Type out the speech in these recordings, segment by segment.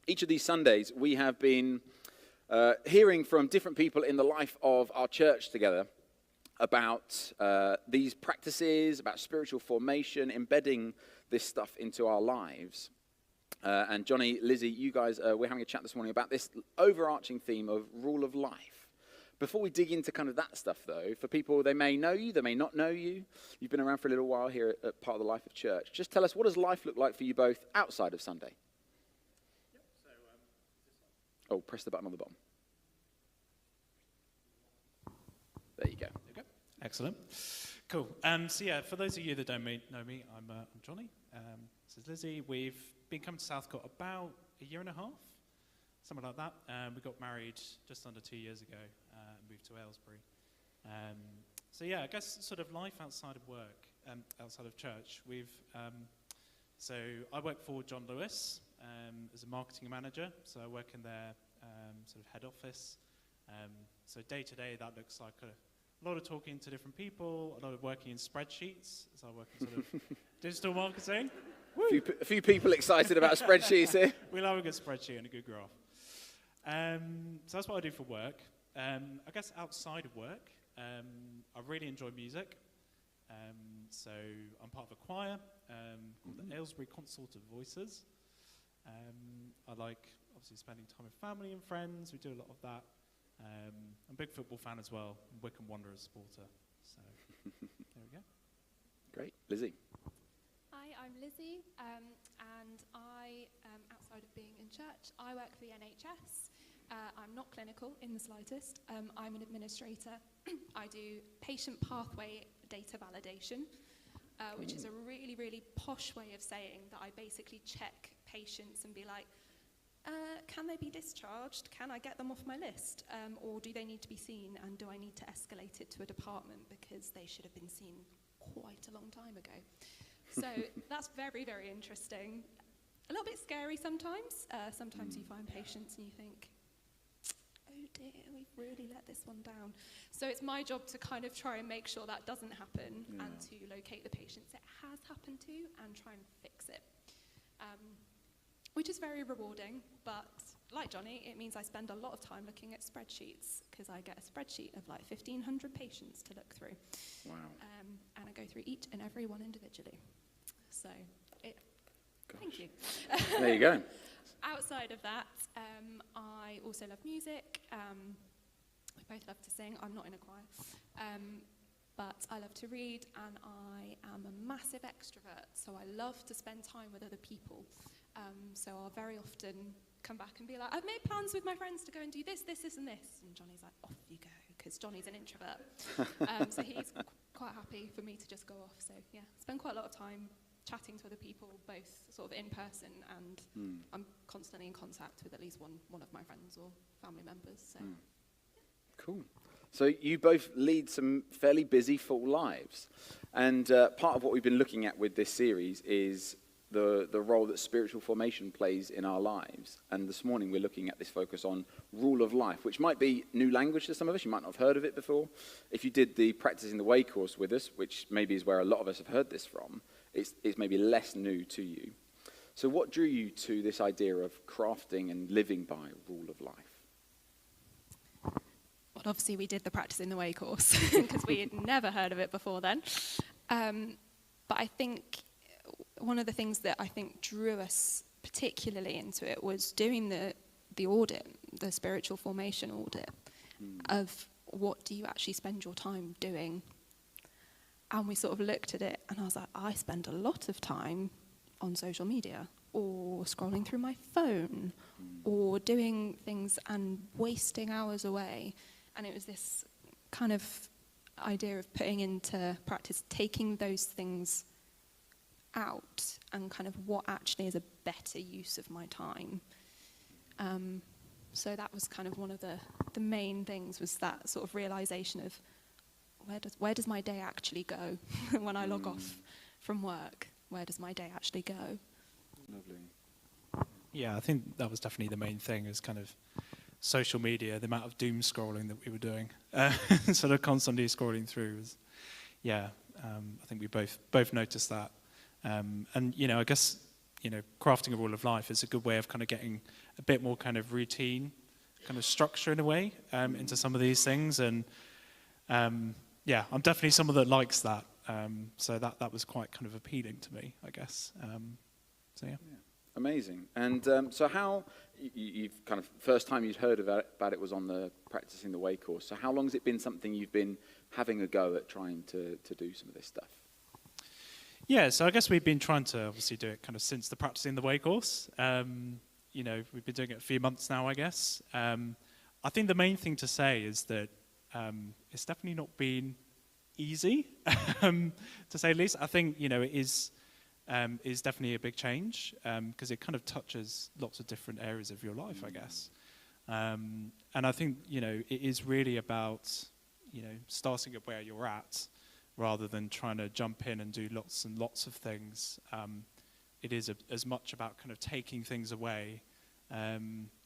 Each of these Sundays, we have been hearing from different people in the life of our church together about these practices, about spiritual formation, embedding this stuff into our lives. And Jonny, Lizzie, you guys, we're having a chat this morning about this overarching theme of rule of life. Before we dig into kind of that stuff, though, for people, they may know you, they may not know you. You've been around for a little while here at Part of the Life of Church. Just tell us, what does life look like for you both outside of Sunday? Yep, so, Oh, press the button on the bottom. There you go. There you go. Excellent. Cool. So yeah, for those of you that don't know me, I'm Jonny. This is Lizzie. We've been coming to Southcote about a year and a half, something like that. We got married just under 2 years ago and moved to Aylesbury. So yeah, I guess sort of life outside of work, outside of church. So I work for John Lewis as a marketing manager. So I work in their sort of head office. So day to day, that looks like a lot of talking to different people, a lot of working in spreadsheets. So I work in sort of digital marketing. A few people excited about spreadsheets here. We love a good spreadsheet and a good graph. So that's what I do for work. I guess outside of work, I really enjoy music. So I'm part of a choir called the Aylesbury Consort of Voices. I like, obviously, spending time with family and friends. We do a lot of that. I'm a big football fan as well. I'm Wycombe Wanderers supporter. So there we go. Great. Lizzie. Hi, I'm Lizzie, and I, outside of being in church, I work for the NHS. I'm not clinical in the slightest. I'm an administrator. I do patient pathway data validation, which is a really, really posh way of saying that I basically check patients and be like, can they be discharged? Can I get them off my list? Or do they need to be seen, and do I need to escalate it to a department because they should have been seen quite a long time ago? So that's very, very interesting. A little bit scary sometimes. Sometimes you find patients and you think, oh dear, we've really let this one down. So it's my job to kind of try and make sure that doesn't happen and to locate the patients it has happened to and try and fix it. Which is very rewarding, but like Jonny, it means I spend a lot of time looking at spreadsheets because I get a spreadsheet of like 1,500 patients to look through. Wow. And I go through each and every one individually. So, thank you. There you go. Outside of that, I also love music. We both love to sing. I'm not in a choir. But I love to read, and I am a massive extrovert, so I love to spend time with other people. So I'll very often come back and be like, I've made plans with my friends to go and do this, this, this, and this. And Jonny's like, off you go, because Jonny's an introvert. So he's quite happy for me to just go off. So yeah, spend quite a lot of time chatting to other people, both sort of in person, and I'm constantly in contact with at least one of my friends or family members. So Cool. So you both lead some fairly busy, full lives. And part of what we've been looking at with this series is the role that spiritual formation plays in our lives. And this morning we're looking at this focus on rule of life, which might be new language to some of us. You might not have heard of it before. If you did the Practicing the Way course with us, which maybe is where a lot of us have heard this from, it's maybe less new to you. So what drew you to this idea of crafting and living by rule of life? Well, obviously we did the Practicing the Way course because we had never heard of it before then. But I think one of the things that I think drew us particularly into it was doing the audit, the spiritual formation audit of what do you actually spend your time doing. And we sort of looked at it and I was like, I spend a lot of time on social media or scrolling through my phone or doing things and wasting hours away. And it was this kind of idea of putting into practice, taking those things out and kind of what actually is a better use of my time. So that was kind of one of the main things, was that sort of realization of where does my day actually go when I log off from work? Where does my day actually go? Lovely. Yeah, I think that was definitely the main thing, is kind of social media, the amount of doom scrolling that we were doing, sort of constantly scrolling through. I think we both noticed that. And, you know, I guess crafting a rule of life is a good way of kind of getting a bit more kind of routine, kind of structure in a way into some of these things. And I'm definitely someone that likes that. So that was quite kind of appealing to me, I guess. Amazing. And so how, you've kind of, first time you'd heard about it was on the Practicing the Way course. So how long has it been something you've been having a go at trying to do some of this stuff? Yeah, so I guess we've been trying to obviously do it kind of since the Practicing the Way course. We've been doing it a few months now, I guess. I think the main thing to say is that it's definitely not been easy, to say the least. I think, it is definitely a big change because it kind of touches lots of different areas of your life, I guess. And I think, it is really about, starting at where you're at rather than trying to jump in and do lots and lots of things. It is as much about kind of taking things away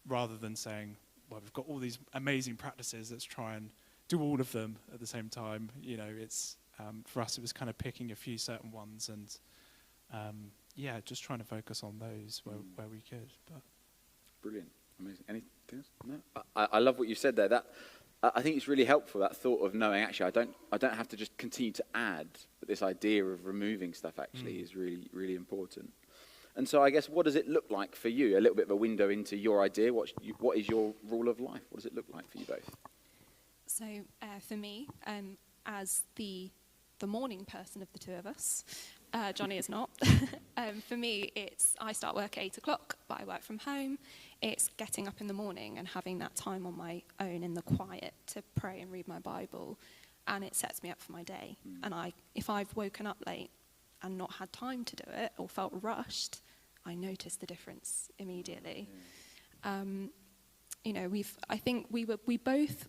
rather than saying, well, we've got all these amazing practices, let's try and do all of them at the same time. It's for us, it was kind of picking a few certain ones and just trying to focus on those where we could. But brilliant, amazing. Anything else? No, I love what you said there. That I think it's really helpful, that thought of knowing actually I don't have to just continue to add, but this idea of removing stuff actually is really, really important. And so I guess, what does it look like for you? A little bit of a window into your idea. What is your rule of life? What does it look like for you both? So for me, as the morning person of the two of us, Jonny is not. For me, I start work at 8 o'clock, but I work from home. It's getting up in the morning and having that time on my own in the quiet to pray and read my Bible, and it sets me up for my day. And if I've woken up late and not had time to do it or felt rushed, I notice the difference immediately. I think we both,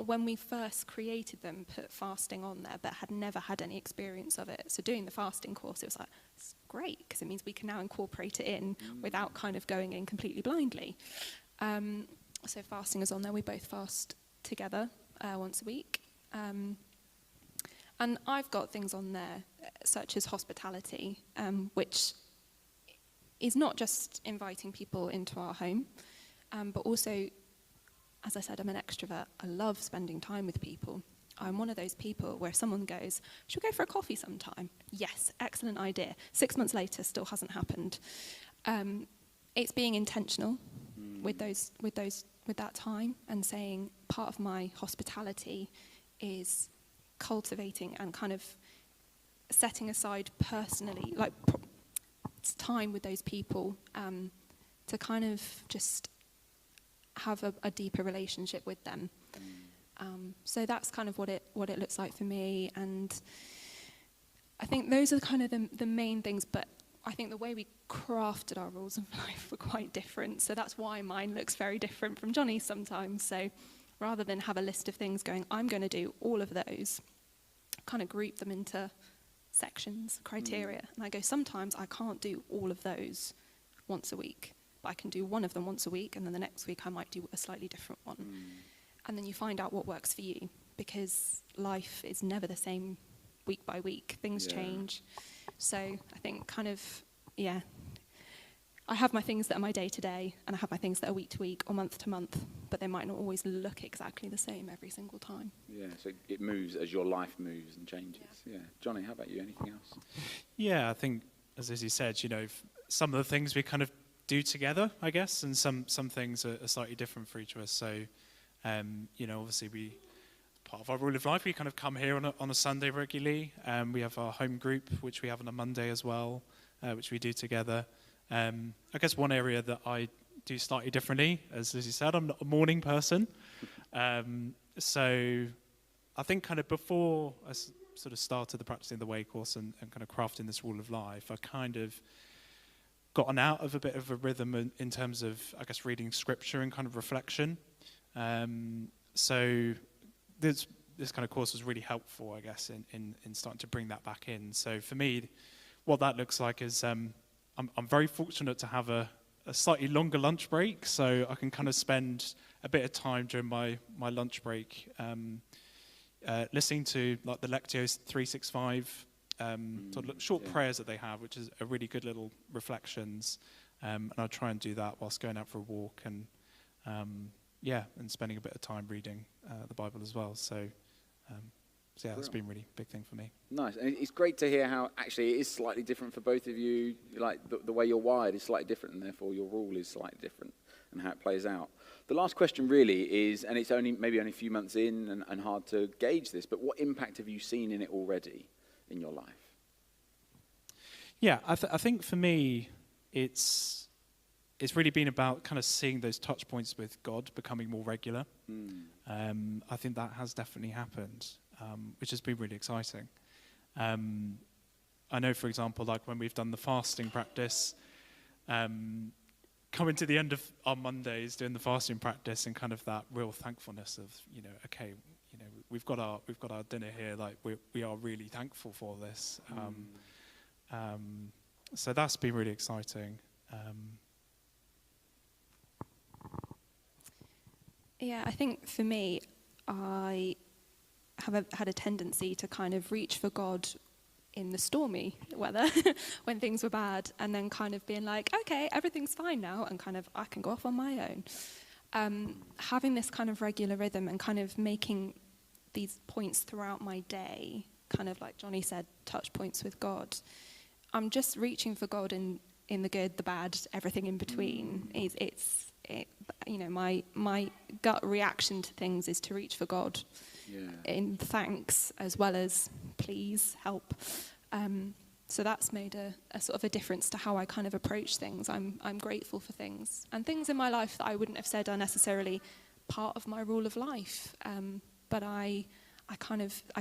when we first created them, put fasting on there, but had never had any experience of it. So doing the fasting course, it was like, it's great, because it means we can now incorporate it in without kind of going in completely blindly. So fasting is on there. We both fast together once a week. And I've got things on there, such as hospitality, which is not just inviting people into our home, but also, as I said, I'm an extrovert. I love spending time with people. I'm one of those people where someone goes, should we go for a coffee sometime? Yes, excellent idea. 6 months later, still hasn't happened. It's being intentional with that time and saying part of my hospitality is cultivating and kind of setting aside personally, like time with those people to kind of just have a deeper relationship with them. So that's kind of what it looks like for me, and I think those are kind of the main things, but I think the way we crafted our rules of life were quite different, so that's why mine looks very different from Jonny's sometimes. So rather than have a list of things going, I'm going to do all of those, kind of group them into sections, criteria, and I go, sometimes I can't do all of those once a week, but I can do one of them once a week, and then the next week I might do a slightly different one. And then you find out what works for you, because life is never the same week by week. Things change. So I think kind of, I have my things that are my day to day, and I have my things that are week to week or month to month, but they might not always look exactly the same every single time. Yeah, so it moves as your life moves and changes. Yeah. Jonny, how about you? Anything else? Yeah, I think, as Lizzie said, some of the things we kind of do together, I guess, and some things are slightly different for each of us. So, obviously part of our rule of life, we kind of come here on a Sunday regularly. We have our home group, which we have on a Monday as well, which we do together. I guess one area that I do slightly differently, as Lizzie said, I'm not a morning person. So I think kind of before I sort of started the Practicing the Way course and kind of crafting this rule of life, I kind of gotten out of a bit of a rhythm in terms of, I guess, reading scripture and kind of reflection. So this kind of course was really helpful, I guess, in starting to bring that back in. So for me, what that looks like is I'm very fortunate to have a slightly longer lunch break, so I can kind of spend a bit of time during my lunch break listening to like the Lectio 365 sort of short yeah. prayers that they have, which is a really good little reflections. And I try and do that whilst going out for a walk and and spending a bit of time reading the Bible as well. So that's been a really big thing for me. Nice. And it's great to hear how actually it is slightly different for both of you. Like the way you're wired is slightly different, and therefore your rule is slightly different and how it plays out. The last question really is, and it's maybe only a few months in and hard to gauge this, but what impact have you seen in it already in your life? Yeah, I think for me, it's really been about kind of seeing those touch points with God becoming more regular. I think that has definitely happened, which has been really exciting. I know, for example, like when we've done the fasting practice, coming to the end of our Mondays doing the fasting practice and kind of that real thankfulness of, okay, we've got our dinner here, like we are really thankful for this. So that's been really exciting. Yeah, I think for me, I have had a tendency to kind of reach for God in the stormy weather when things were bad, and then kind of being like, okay, everything's fine now, and kind of I can go off on my own. Having this kind of regular rhythm and kind of making these points throughout my day, kind of like Jonny said, touch points with God. I'm just reaching for God in the good, the bad, everything in between. My gut reaction to things is to reach for God in thanks as well as please help. So that's made a sort of a difference to how I kind of approach things. I'm grateful for things and things in my life that I wouldn't have said are necessarily part of my rule of life, but I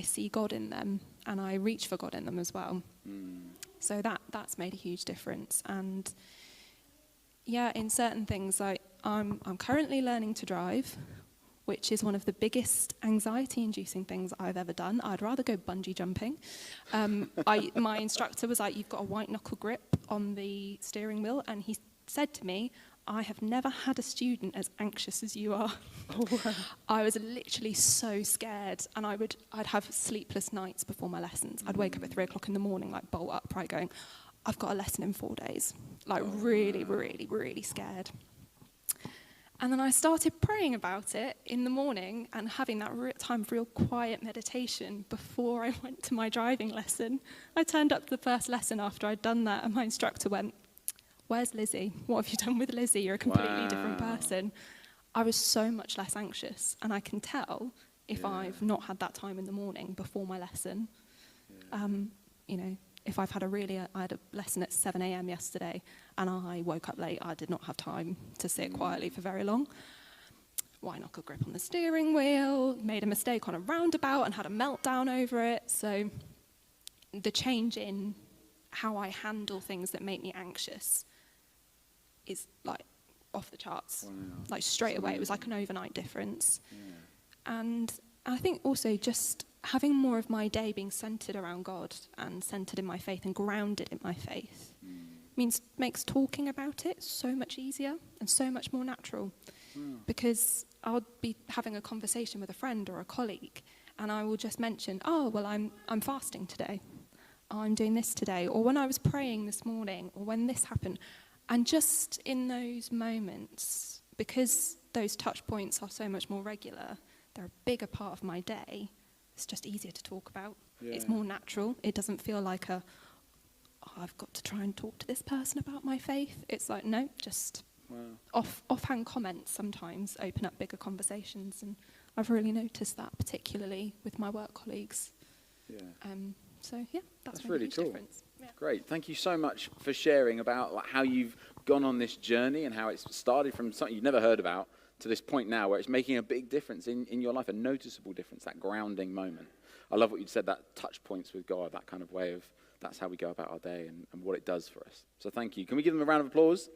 see God in them and I reach for God in them as well. So that's made a huge difference. And yeah, in certain things, I'm currently learning to drive, which is one of the biggest anxiety-inducing things I've ever done. I'd rather go bungee jumping. My instructor was like, "You've got a white knuckle grip on the steering wheel," and he said to me, "I have never had a student as anxious as you are." I was literally so scared, and I'd have sleepless nights before my lessons. I'd wake up at 3 o'clock in the morning, like bolt upright, going, "I've got a lesson in 4 days." Like really, really, really scared. And then I started praying about it in the morning and having that time of real quiet meditation before I went to my driving lesson. I turned up to the first lesson after I'd done that, and my instructor went, "Where's Lizzie? What have you done with Lizzie? You're a completely different person." I was so much less anxious, and I can tell if I've not had that time in the morning before my lesson. If I've had I had a lesson at 7 a.m. yesterday, and I woke up late, I did not have time to sit quietly for very long. White knuckle grip on the steering wheel, made a mistake on a roundabout and had a meltdown over it. So the change in how I handle things that make me anxious is like off the charts. Wow. Like straight away, it was like an overnight difference. Yeah. And I think also just having more of my day being centered around God and centered in my faith and grounded in my faith makes talking about it so much easier and so much more natural. Because I'll be having a conversation with a friend or a colleague, and I will just mention, "Oh, well, I'm fasting today. I'm doing this today," or when I was praying this morning, or when this happened. And just in those moments, because those touch points are so much more regular, they're a bigger part of my day, it's just easier to talk about. Yeah. It's more natural. It doesn't feel like I've got to try and talk to this person about my faith. It's like, no, just offhand comments sometimes open up bigger conversations, and I've really noticed that, particularly with my work colleagues. Yeah. That's really cool. Difference. Yeah. Great. Thank you so much for sharing about how you've gone on this journey and how it's started from something you've never heard about to this point now where it's making a big difference in your life, a noticeable difference, that grounding moment. I love what you said, that touch points with God, that kind of way of, that's how we go about our day and what it does for us. So thank you. Can we give them a round of applause?